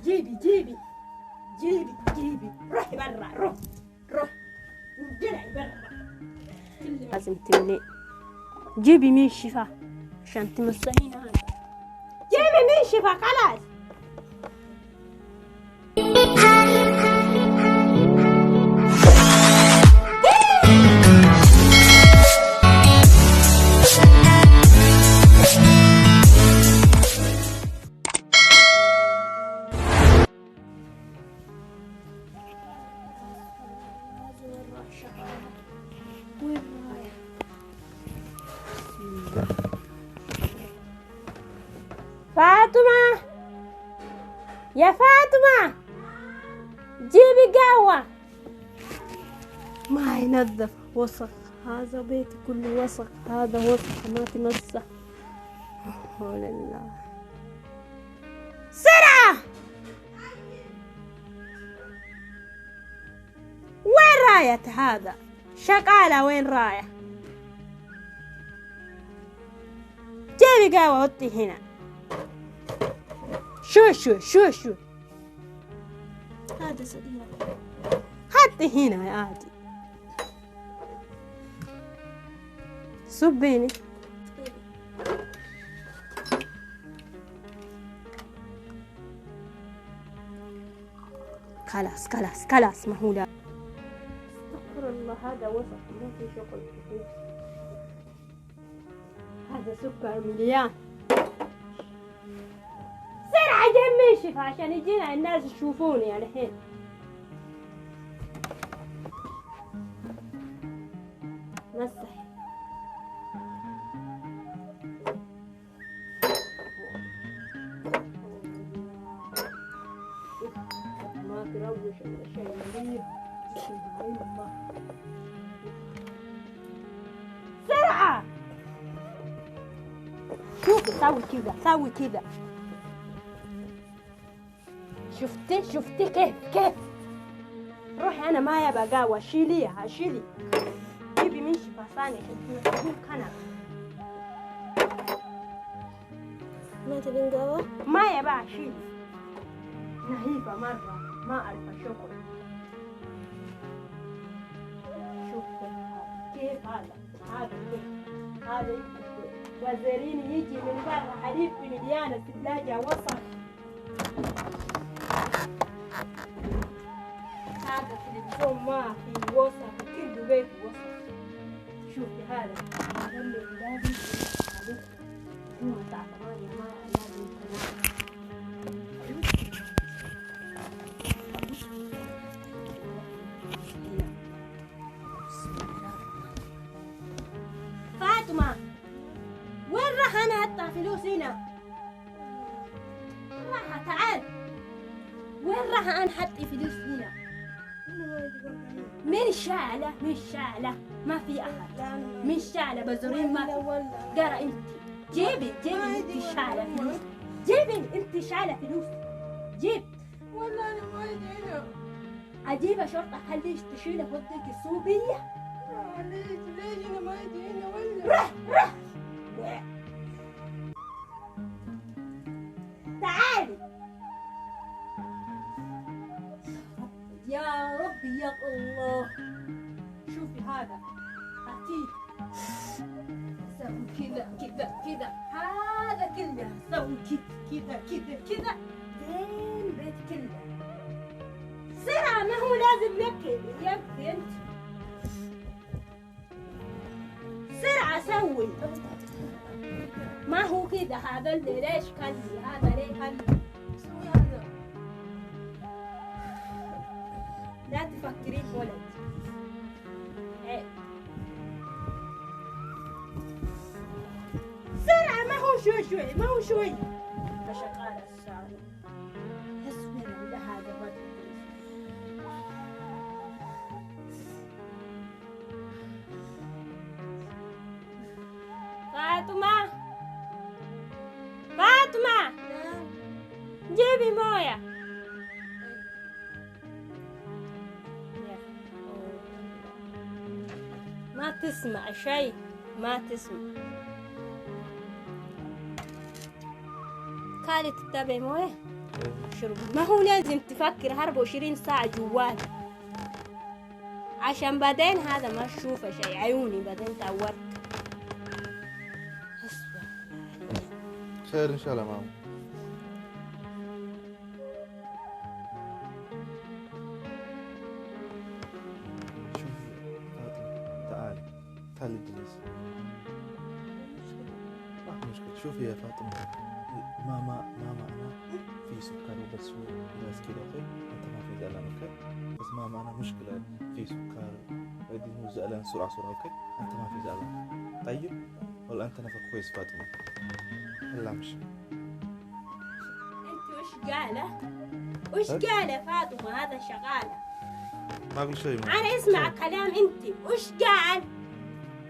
جيبي روحي برا روح انقلعي برا. لازم تملي جيبي مين الشفا عشان تمسحين هذا. جيبي مين الشفا خلاص. فاطمة يا فاطمة جيبي قهوة. ما ينظف وسخ، هذا بيتي كله وسخ، هذا وسخ ما تمسح. حول الله. سرعة وين راية هذا شغالة؟ وين راية؟ جيبي قهوة وطي هنا. شو هذا صغير، حطي هنا يا عادي. صبيني. خلاص ما هو لا. استغفر الله، هذا وسخ ما في شغل كثير. هذا سكر مليان. سرعة جيب شفا عشان يجينا الناس يشوفوني الحين. مسح. ما تروش ولا شيء مليح. سرعة. شوفي سوي كذا. شفتي كيف روحي. انا ما يبقى قهوة، شيلي. جيبي من شفا ثاني تقول كنب. ما تبين قهوة؟ ما يبقى شيلي. نهيفة مرة ما أعرف شكر. شوفي كيف هذا وزيرين يجي من برا حليب في مليانة الثلاجة وسخ. هذا التلفزيون ما في وسخ، كل بيت وسخ. شوفي هذا اللي لازم ثم تعتماني ما لازم. فاطمة وين راح؟ أنا أدفع فلوس هنا. راح تعال. وين راح أنا حطي فلوس هنا؟ من شعلة ما في أحد. من شعلة بزورين ما في. قرأ أنت جيبي أنت شعلة فلوس. جيبي أنت شعلة فلوس. جيب. والله أنا ما أدري هنا. أجيب شرطة خليش تشيله وديك الصوبية. ليش أنا ما أدري هنا ولا. روح. تعالي يا ربي يا الله. شوفي هذا أعطيه. سوي كذا هذا كله. سوي كذا زين بيت كله. سرعة ما هو لازم يبكي انت. سرعة سوي. ما هو كذا. هذا اللي ليش كلي، هذا ليه كلي. سوي هذا. لا تفكرين ولد. عيب. سرعة ما هو شوي. فشغالة السارة. اصبر لهذا الرجل. فاطمة جيبي موية. ما تسمع شيء، ما تسمع. كالي تتبعي موية. شرب ما هو لازم تفكر 24 ساعة جوال عشان بعدين هذا ما تشوفه شيء عيوني بعدين تعورت. خير إن شاء الله ماما. تعالي اجلس. ما في مشكلة. شوفي يا فاطمة، ماما أنا في سكر وبس بس كذا أوكي؟ أنت ما في زعلان أوكي؟ بس ماما أنا مشكلة في سكر بدي مو زعلان سرعة أوكي؟ أنت ما في زعلان طيب؟ والله أنت نفك كويس فاطمة. هلا مش أنت وش قالة فاطمة هذا شغالة؟ ما أقول شيء ماما. أنا اسمع كلام أنت وش قال؟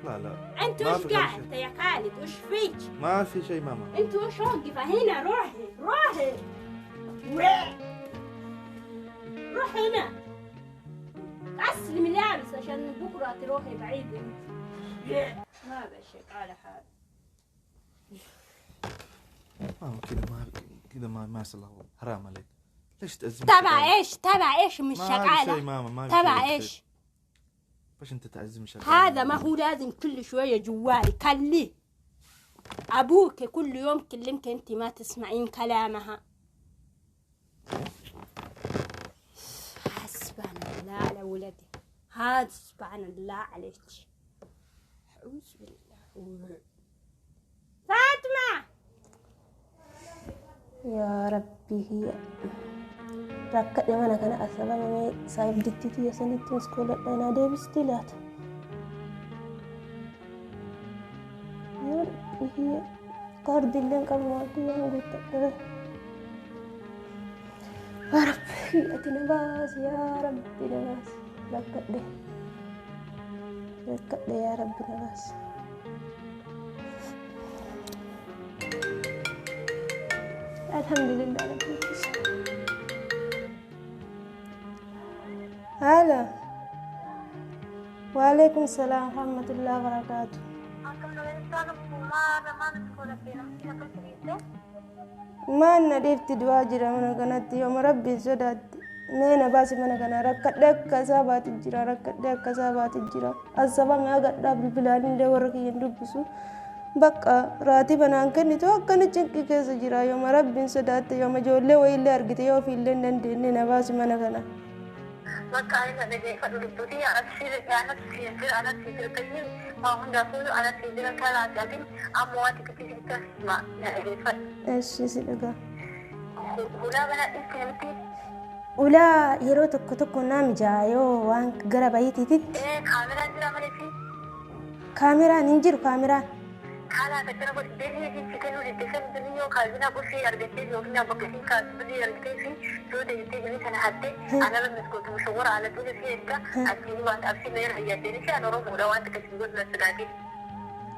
لا أنت وش قال أنت يا خالد وش فيك؟ ما في شيء ماما. أنت وش واقفة هنا؟ روحي روح هنا غسل ملابس عشان بكرة تروحي بعيد انت. ما بشك على حال ماما كذا ما يصلح حرام عليك. ليش تأزم؟ تبع ايش مش شغالة؟ ما في شيء ماما ما في تبع شيء. ايش؟ باش انت تعزم شغالة؟ هذا ما هو لازم كل شوية جوالي كلي ابوك كل يوم كلمك انت ما تسمعين كلامها. حسبنا الله على ولدي هذا سبحان الله عليك. أعوذ بالله. فاطمة يا ربي هي ركّد ما أنا كان أسبب ما صايب دكتي يا سنتي مسكولة أنا ده بستيلات. يا ربي هي قارد اللي كم واحد يوم قلت يا ربي أتنا باس يا ربي نباس ركّد يا ربي نباس. الحمد لله على كل شيء. هلا وعليكم السلام ورحمة الله وبركاته. ما نديفت دواجرة من كانت يوم ربي سداد نينا باسي من كان ركّدك كسابات الجرا ركّدك كسابات الجرا السبب ما قد بالبلاد ده ورقي يندبسو بقى راتبنا أنكني تو كان تشكي كذا جرا يوم ربي سداد يوم جولة ويلا أرجع يوم في الليل نينا باسي من كان maka ay nalagay sa lulututi at anak sila kayo mahunda po anak sila kala atin amuat ikatita ma nalagay sa إيش يصير hula ba na isinti ولا يروتك كتكو نام جايو وان قربايتي تي kamera jira malisi كاميرا ننجر كاميرا kala katana ko deni di chicken uri desan duniyo kalbina ko si argate yogna bakasi ka budi argate si so de te gani sana hatte ana la misko to shawara ala to si enta akini wa afsi mer ya deni si ana ro muda wa ta kasi god na sadati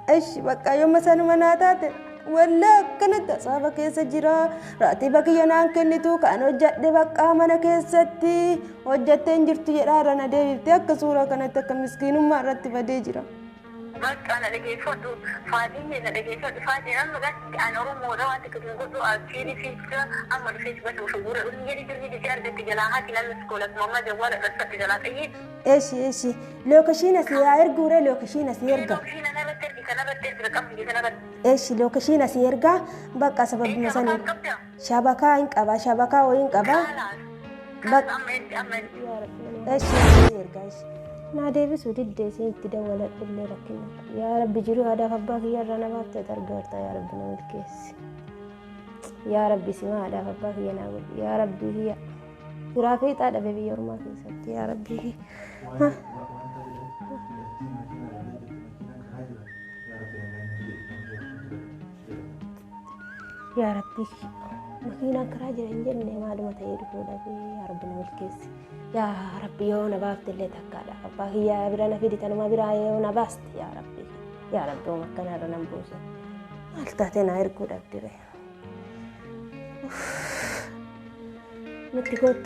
إيش بقى يوم مثلا مناتات ولا كانت صابك يا سجرا راتبك ينام كنتو كانوا جد بقى منا كيستي وجدت انجرت يرارا ندي تك صورة كانت كمسكين ما راتب ديجرا bak ana lagay foto fadi ne na lagay foto fadi an maga ana ro mo rawa ta kudin gudu a fili fiska amma da fiska to shugura un yiri dirgi da jar da tijala haki lan skola mama da wala da sa tijala tayi إيش لو كشينا سيار جورا لو كشينا سيرجع kina na batter di kana batter da kam di kana batter إيش لو كشينا سيرجع بقى سبب مثلا شبكة إنك أبا شبكة وإنك أبا بق إيش سيرجع إيش نادي بسودي الدسين تدور اللي ركنا يا رب جرو هذا فباك يا رنا ما تترجعت يا رب نملكيس يا رب سمع هذا فباك يا نقول يا رب هي ترافيت هذا بيبي يوم في سبت يا رب هي يا ربي مكينا كراجل إنجلني ما دم تيرفو لبي يا رب نملكيس يا ربي يونا بافت اللي تكالا فباك يا برانا في ديتنا ما برا يونا باست يا ربي ومكنا رنا نبوسه التاتنا يركو دبدري متقول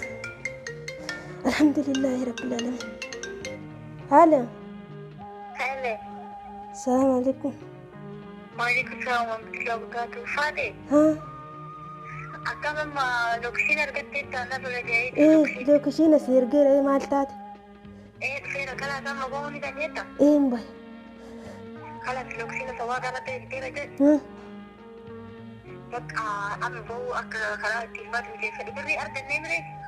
الحمد لله رب العالمين. هلا hele السلام عليكم. وعليكم السلام ورحمة الله وبركاته فادي ها أكمل ما لوكشين أرجعت أنا بلجأت إيه لوكشين سيرجر إيه مالتات إيه فين كلا تام بقوني دنيتا إيه مباي كلا لوكشين سوا كلا تيجي تيجي ها بقى أنا بقول كلا تيمات مجيء بري أرد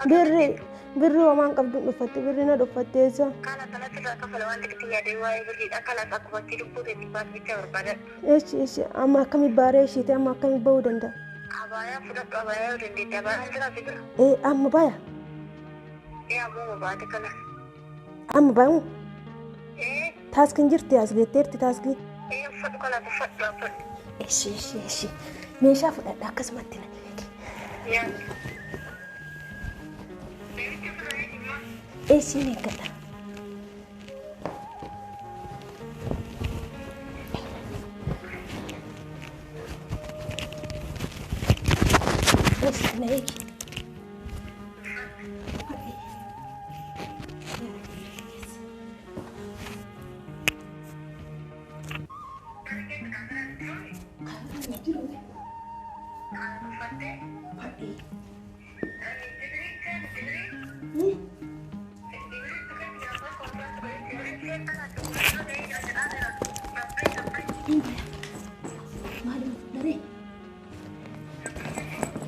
بري بري وما نقبض نفتي بري ندفتي إذا كلا ثلاثة كفل وانت كتير دواي بري كلا أكبر تيجي بري تيمات بيجي برا إيش أما كم يباريش يتي أما كم يبودن ده أبايا فرق أبايا ورندي تبا أنت لا تقول إيه أما بايا إيه أبو بعد كلا أما بايا إيه تاسكين جرتي أسجد تيرتي تاسكين إيه فرق كلا فرق إيش مين شافوا ده كسمتنا يا إيش هني كده إيش هنيك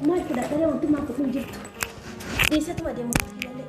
ما كده ده وانت ما تكون جبته ليست ما دي ممكن لا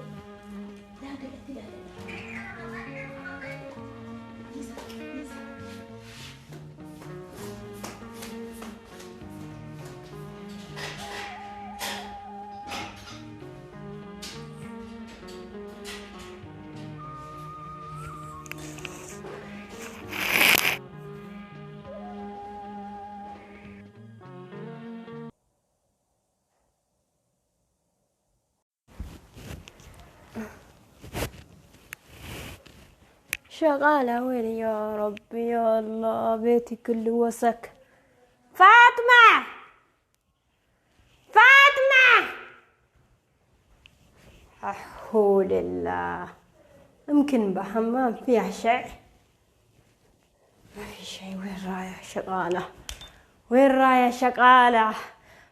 شغالة وين يا ربي يا الله بيتي كله وسك. فاطمة حول الله يمكن بحمام فيها شيء ما في شيء. وين راية شغالة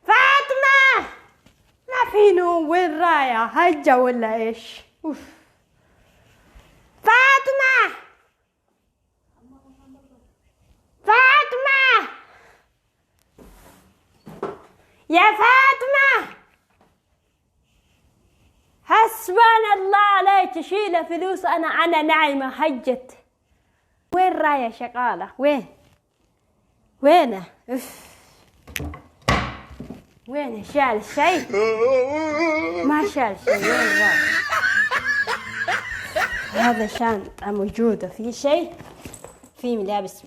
فاطمة ما في نوم. وين راية هجة ولا ايش؟ فاطمة يا فاطمة حسبنا الله عليك. تشيل فلوس أنا نايمة هجت. وين راية شغالة وين وين شال شيء؟ ما شال شيء. وين راية؟ هذا شنطة موجودة في شيء، في ملابس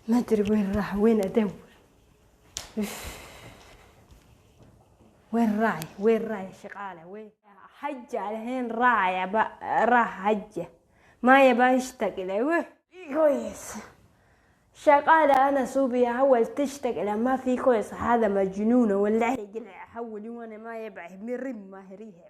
ما أدري وين راح. وين أدور؟ وين راية شغالة؟ وين حجة الحين راية راح حجة ما يبغى يشتغل. كويس شغالة أنا صوبي أول تشتغل ما في كويس. هذا مجنونة ولا يجلع أحول وأنا ما يبغى مرم ما هريها.